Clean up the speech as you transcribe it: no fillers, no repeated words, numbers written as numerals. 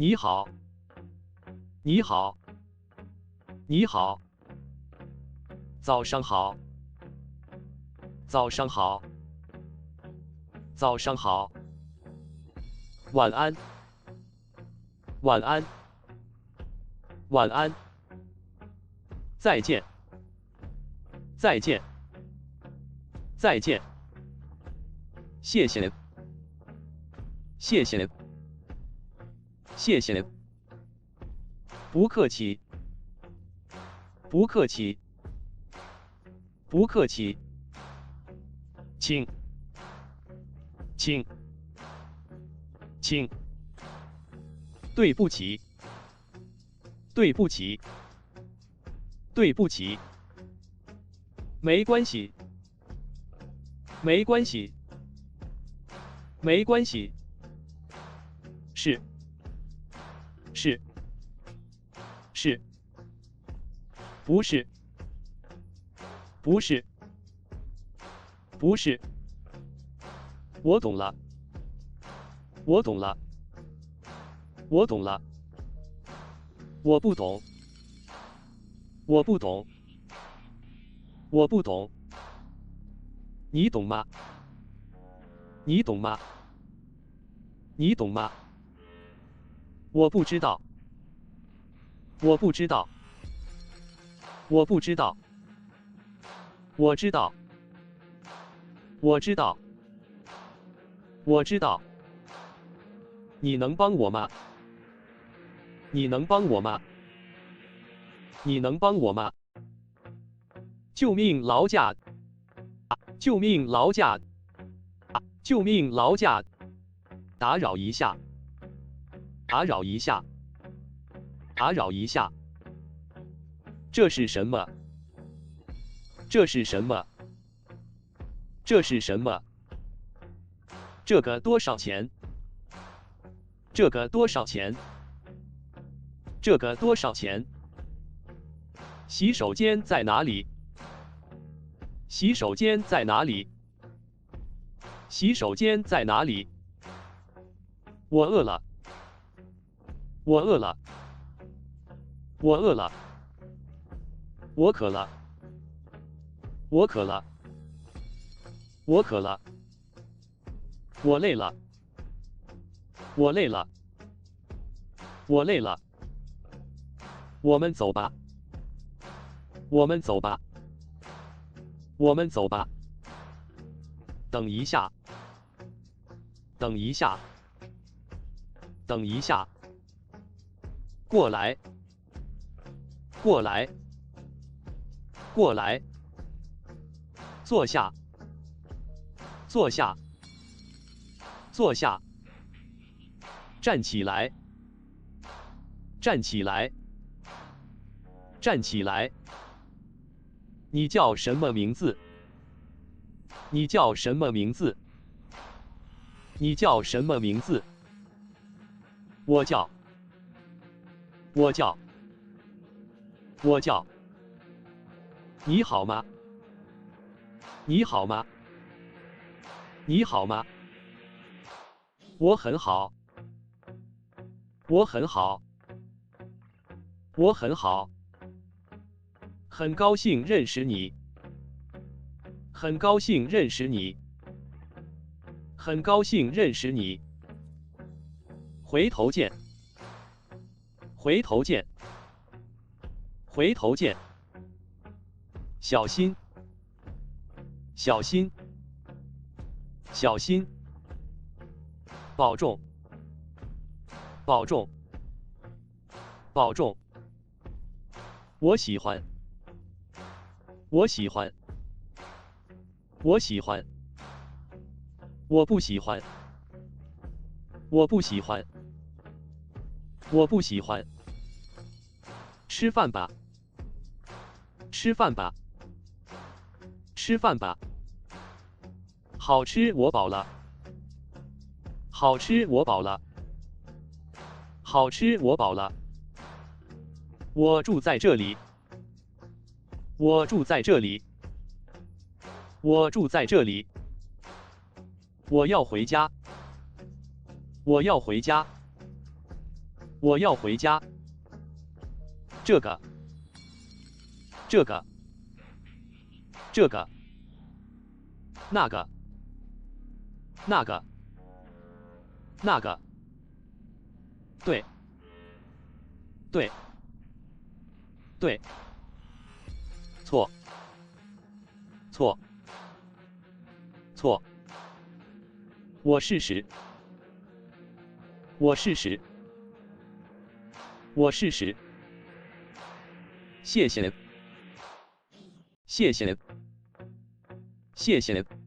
你好，你好，你好，早上好，早上好，早上好，晚安，晚安，晚安，再见，再见，再见，谢谢，谢谢，谢谢，不客气，不客气，不客气，请，请，请，对不起，对不起，对不起，没关系，没关系，没关系，是，是，是，不是，不是，不是，我懂了，我懂了，我懂了，我不懂，我不懂，我不懂，你懂吗？你懂吗？你懂吗？我不知道，我不知道，我不知道，我知道，我知道，我知道，你能帮我吗？你能帮我吗？你能帮我吗？救命劳驾！救命劳驾！救命劳驾！打扰一下，打扰一下，打扰一下。这是什么？这是什么？这是什么？这个多少钱？这个多少钱？这个多少钱？洗手间在哪里？洗手间在哪里？洗手间在哪里？我饿了，我饿了，我饿了，我渴了，我渴了，我渴了，我累了，我累了，我累了，我们走吧，我们走吧，我们走吧。等一下，等一下，等一下，过来，过来，过来，坐下，坐下，坐下，站起来，站起来，站起来。你叫什么名字？你叫什么名字？你叫什么名字？我叫，我叫，我叫。你好吗？你好吗？你好吗？我很好，我很好，我很好。很高兴认识你，很高兴认识你，很高兴认识你。回头见，回头见，回头见。小心，小心，小心。保重，保重，保重。我喜欢，我喜欢，我喜欢。我不喜欢，我不喜欢，我不喜欢。吃饭吧，吃饭吧，吃饭吧。好吃，我饱了。好吃，我饱了。好吃，我饱了。我住在这里。我住在这里。我住在这里。我要回家。我要回家。我要回家。这个，这个，这个，那个，那个，那个，对，对，对，错，错，错，我试试，我试试，我试试，谢谢，谢谢，谢谢。